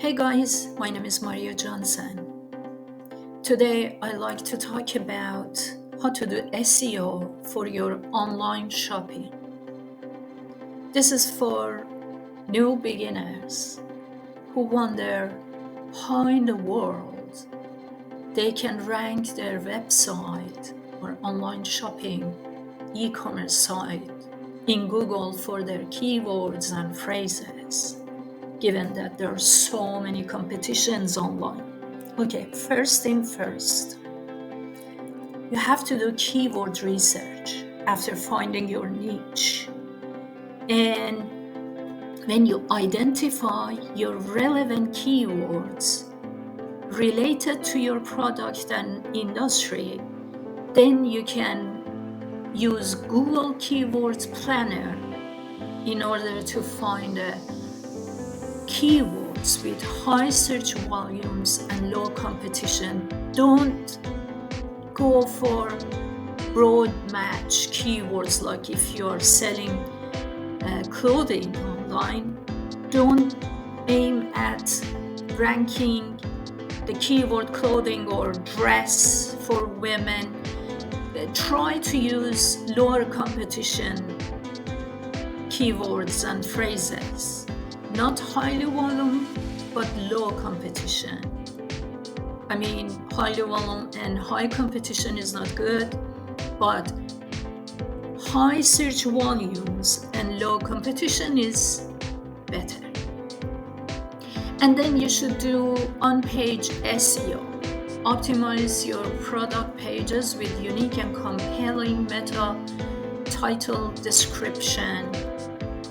Hey guys, my name is Johnsen. Today I'd like to talk about how to do SEO for your online shopping. This is for new beginners who wonder how in the world they can rank their website or online shopping e-commerce site in Google for their keywords and phrases, given that there are so many competitions online. Okay, first thing first, you have to do keyword research after finding your niche. And when you identify your relevant keywords related to your product and industry, then you can use Google Keywords Planner in order to find keywords with high search volumes and low competition. Don't go for broad match keywords like if you are selling clothing online. Don't aim at ranking the keyword clothing or dress for women. Try to use lower competition keywords and phrases. Not highly volume, but low competition. I mean, highly volume and high competition is not good, but high search volumes and low competition is better. And then you should do on-page SEO. Optimize your product pages with unique and compelling meta title description.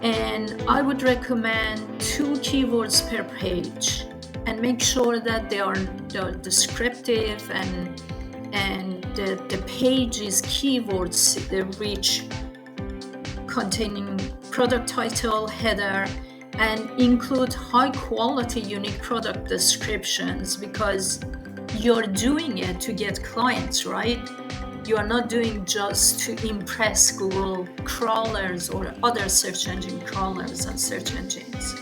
And I would recommend 2 keywords per page, and make sure that they are descriptive and the page is keywords rich, containing product title, header, and include high quality unique product descriptions, because you're doing it to get clients, right? You are not doing just to impress Google crawlers or other search engine crawlers and search engines.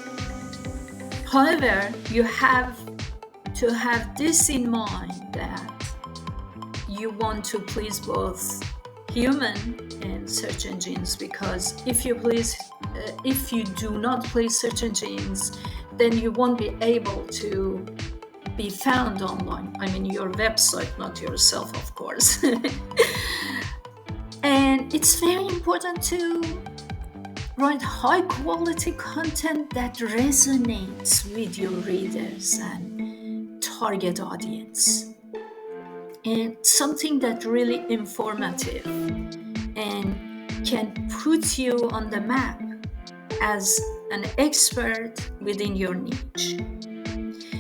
However, you have to have this in mind, that you want to please both human and search engines, because if you do not please search engines, then you won't be able to be found online. I mean, your website, not yourself, of course. And it's very important to write high quality content that resonates with your readers and target audience, and something that really informative and can put you on the map as an expert within your niche.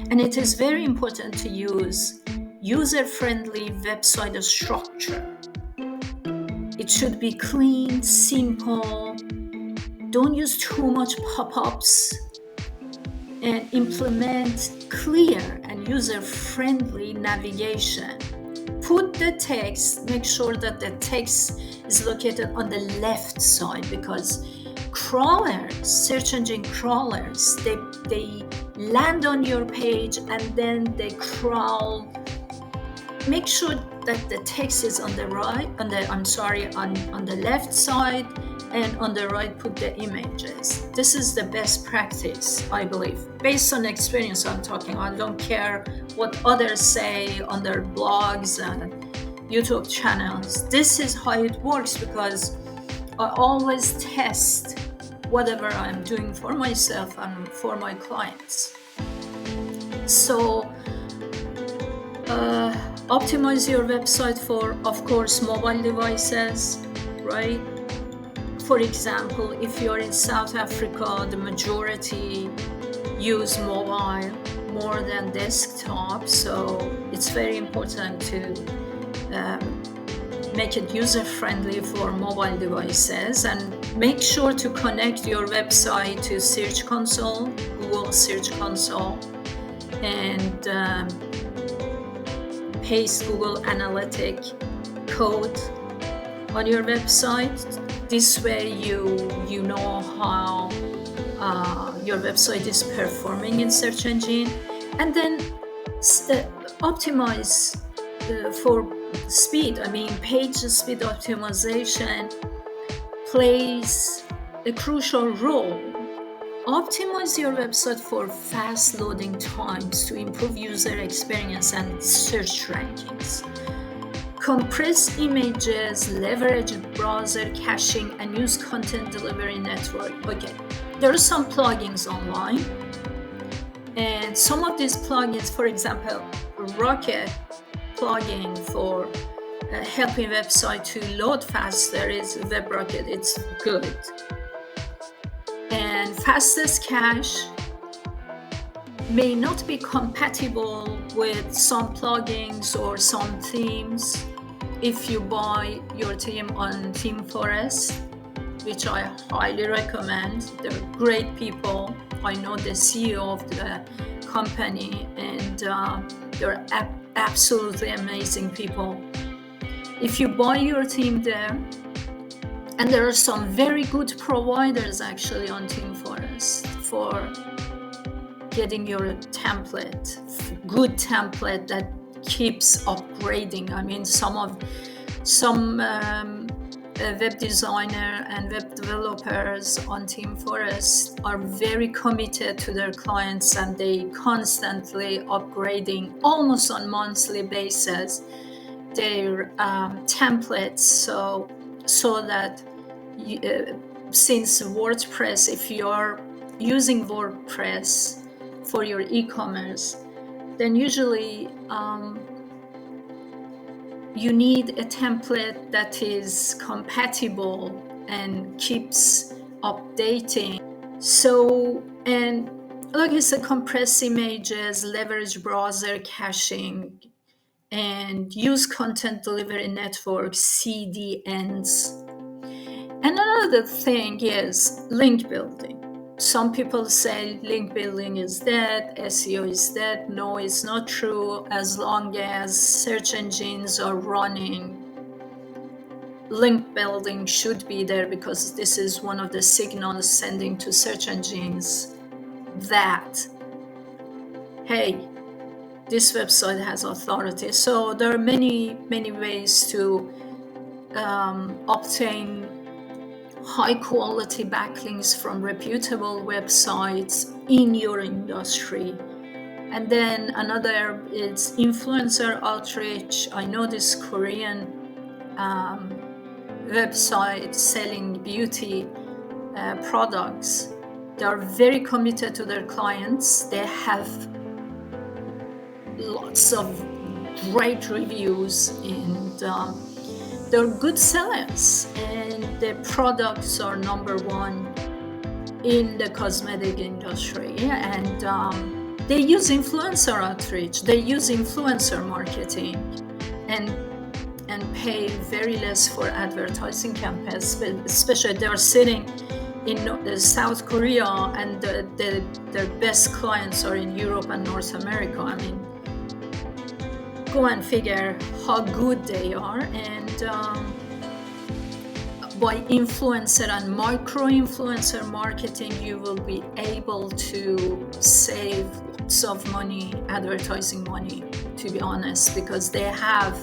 And it is very important to use user-friendly website structure. It should be clean, simple. Don't use too much pop-ups, and implement clear and user-friendly navigation. Put the text, make sure that the text is located on the left side, because crawlers, search engine crawlers, they land on your page and then they crawl. Make sure that the text is on the right, on the left side, and on the right put the images. This is the best practice, I believe. Based on experience I'm talking, I don't care what others say on their blogs and YouTube channels. This is how it works, because I always test whatever I'm doing for myself and for my clients. So optimize your website for, of course, mobile devices, right? For example, if you're in South Africa, the majority use mobile more than desktop, so it's very important to make it user-friendly for mobile devices, and make sure to connect your website to Search Console, Google Search Console, and paste Google Analytic code on your website. This way you know how your website is performing in search engine, and then optimize for speed. I mean, page speed optimization plays a crucial role. Optimize your website for fast loading times to improve user experience and search rankings. Compress images, leverage browser caching, and use content delivery network. Okay, there are some plugins online, and some of these plugins, for example, Rocket plugin for helping website to load faster is WebRocket. It's good. And fastest cache may not be compatible with some plugins or some themes. If you buy your theme on ThemeForest, which I highly recommend, they're great people. I know the CEO of the company, and they're absolutely amazing people. If you buy your theme there, and there are some very good providers actually on ThemeForest for getting your template, good template that keeps upgrading. I mean, some web designer and web developers on ThemeForest are very committed to their clients, and they constantly upgrading almost on monthly basis their templates, so that since WordPress, if you're using WordPress for your e-commerce, then usually you need a template that is compatible and keeps updating. So, and like I said, compress images, leverage browser caching, and use content delivery network, CDNs. And another thing is link building. Some people say link building is dead, SEO is dead. No, it's not true. As long as search engines are running, link building should be there, because this is one of the signals sending to search engines that, hey, this website has authority. So there are many ways to obtain high quality backlinks from reputable websites in your industry. And then another is influencer outreach. I know this Korean website selling beauty products. They are very committed to their clients. They have lots of great reviews, and they're good sellers, and their products are number one in the cosmetic industry. And they use influencer outreach, they use influencer marketing, and pay very less for advertising campaigns, especially they're sitting in South Korea, and their best clients are in Europe and North America. I mean, go and figure how good they are. And by influencer and micro-influencer marketing, you will be able to save lots of money, advertising money, to be honest, because they have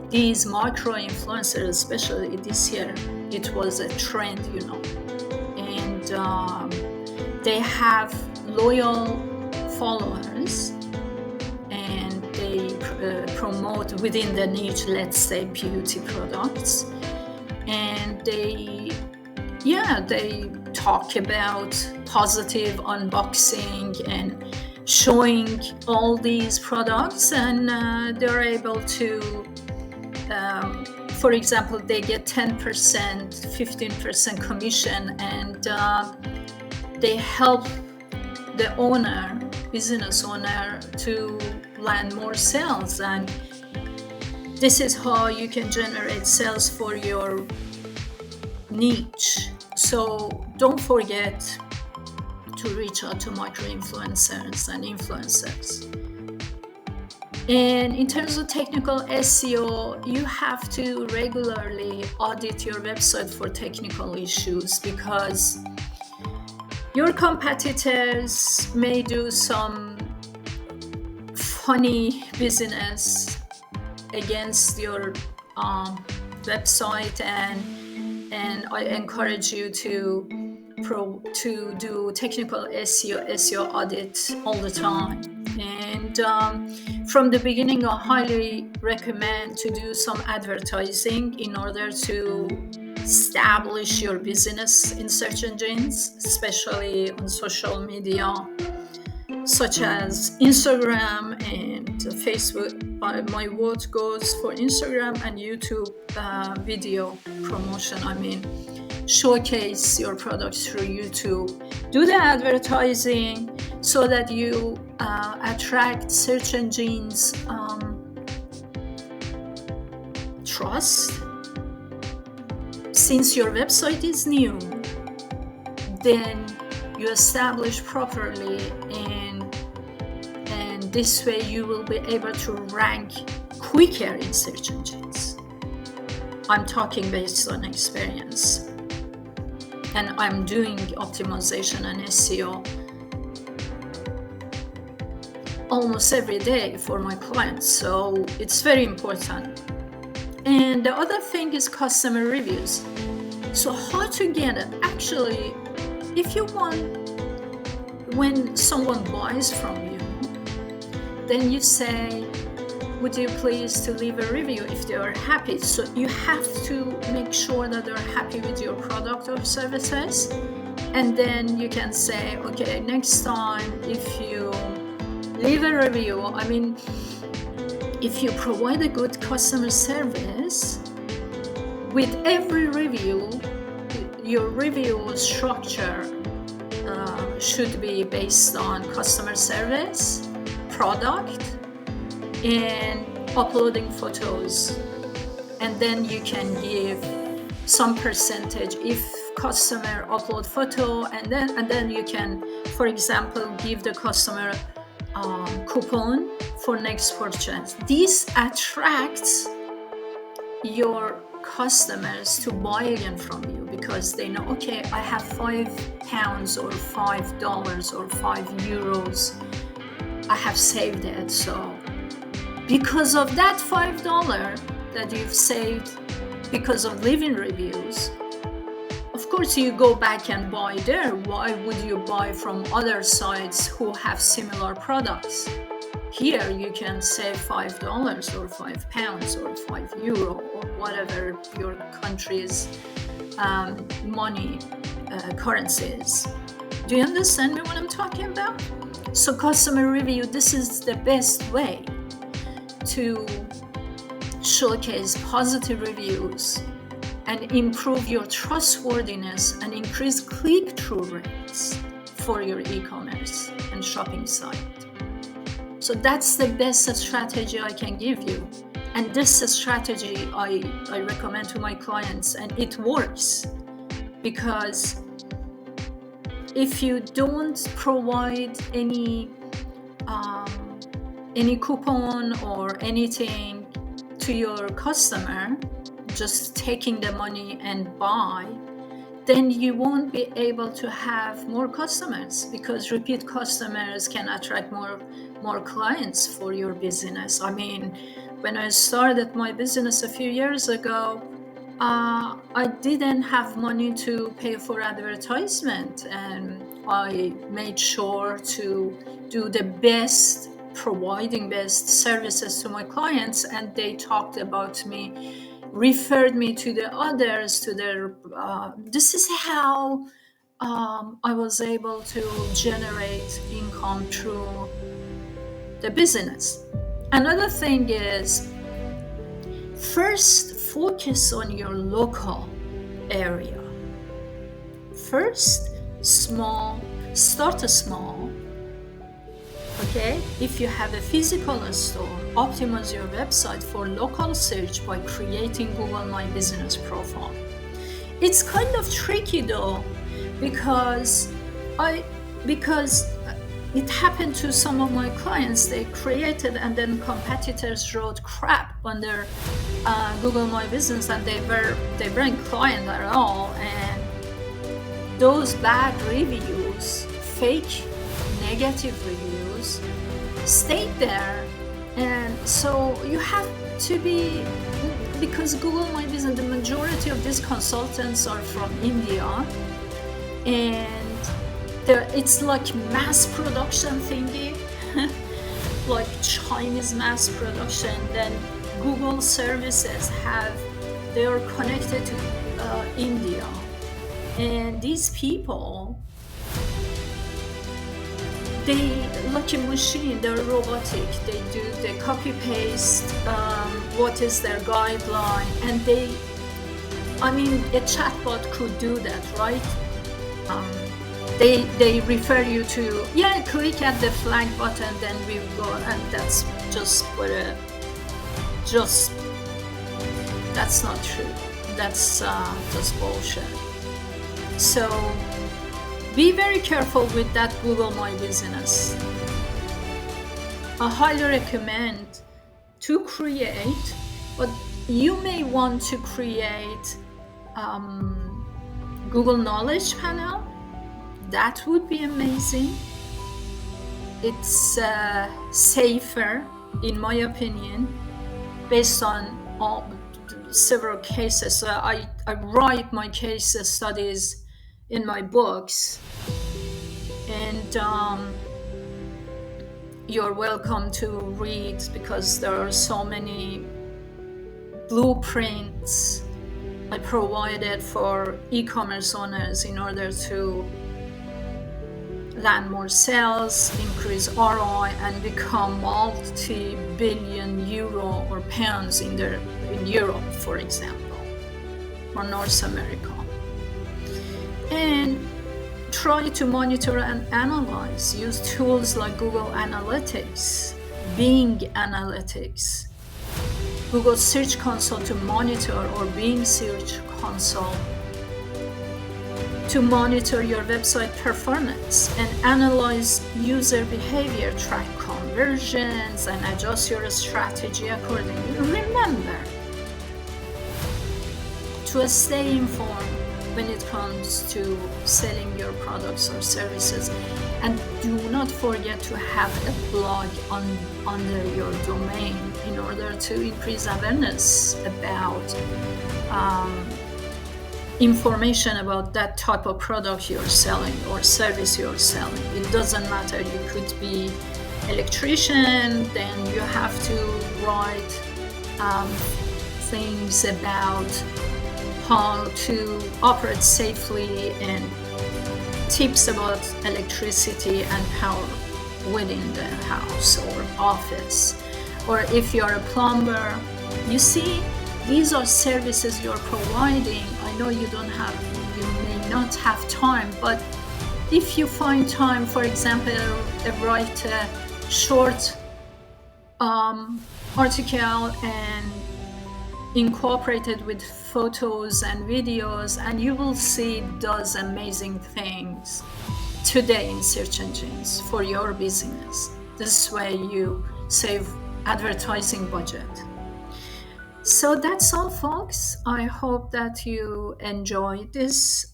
these micro-influencers, especially this year, it was a trend, and they have loyal followers, and they promote within the niche, let's say beauty products, and they talk about positive unboxing and showing all these products, and they're able to, for example, they get 10%, 15% commission, and they help the business owner to land more sales. And this is how you can generate sales for your niche. So don't forget to reach out to micro-influencers and influencers. And in terms of technical SEO, you have to regularly audit your website for technical issues, because Your competitors may do some funny business against your website, and I encourage you to do technical SEO audit all the time. And from the beginning, I highly recommend to do some advertising in order to establish your business in search engines, especially on social media such as Instagram and Facebook. My vote goes for Instagram and YouTube video promotion. I mean, showcase your products through YouTube. Do the advertising so that you attract search engines trust. Since your website is new, then you establish properly, and this way you will be able to rank quicker in search engines. I'm talking based on experience, and I'm doing optimization and SEO almost every day for my clients, so it's very important. And the other thing is customer reviews. So how to get it? Actually, if you want, when someone buys from you, then you say, would you please to leave a review if they are happy? So you have to make sure that they're happy with your product or services. And then you can say, okay, next time if you leave a review, I mean, if you provide a good customer service, with every review, your review structure should be based on customer service, product, and uploading photos. And then you can give some percentage if customer upload photo, and then you can, for example, give the customer coupon for next purchase. This attracts your customers to buy again from you because they know, okay, I have £5 or $5 or €5. I have saved it. So because of that $5 that you've saved because of leaving reviews, of course you go back and buy there. Why would you buy from other sites who have similar products? Here you can save $5 or £5 or €5 or whatever your country's money currency is. Do you understand me what I'm talking about? So customer review, this is the best way to showcase positive reviews and improve your trustworthiness and increase click-through rates for your e-commerce and shopping site. So that's the best strategy I can give you. And this strategy I recommend to my clients, and it works. Because if you don't provide any coupon or anything to your customer, just taking the money and buy, then you won't be able to have more customers, because repeat customers can attract more clients for your business. I mean, when I started my business a few years ago, I didn't have money to pay for advertisement, and I made sure to do the best, providing best services to my clients, and they talked about me, referred me to the others, to their this is how I was able to generate income through the business. Another thing is, first focus on your local area. First, start small. Okay, if you have a physical store, optimize your website for local search by creating Google My Business profile. It's kind of tricky though, because it happened to some of my clients. They created, and then competitors wrote crap on their Google My Business, and they weren't client at all. And those bad reviews reviews, fake negative reviews, stayed there. And so you have to be, because Google My Business, the majority of these consultants are from India, and it's like mass production thingy, like Chinese mass production. Then Google services they are connected to India, and these people, they like a machine, they're robotic, they copy paste what is their guideline, and a chatbot could do that, right? They refer you to, click at the flag button, then we go, and that's just that's not true. That's just bullshit. So be very careful with that Google My Business. I highly recommend to create, but you may want to create Google Knowledge Panel. That would be amazing. It's safer, in my opinion, based on several cases. I write my case studies in my books, and you're welcome to read, because there are so many blueprints I provided for e-commerce owners in order to land more sales, increase ROI, and become multi-billion euro or pounds in Europe, for example, or North America. And try to monitor and analyze. Use tools like Google Analytics, Bing Analytics, Google Search Console to monitor, or Bing Search Console to monitor your website performance and analyze user behavior, track conversions, and adjust your strategy accordingly. Remember to stay informed when it comes to selling your products or services, and do not forget to have a blog under your domain in order to increase awareness about information about that type of product you're selling or service you're selling. It doesn't matter. You could be electrician, then you have to write things about how to operate safely and tips about electricity and power within the house or office. Or if you're a plumber, you see, these are services you're providing. I know you may not have time, but if you find time, for example, write a short article and incorporate it with photos and videos, and you will see it does amazing things today in search engines for your business. This way you save advertising budget. So that's all, folks. I hope that you enjoyed this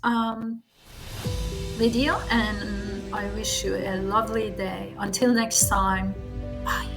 video, and I wish you a lovely day. Until next time, bye.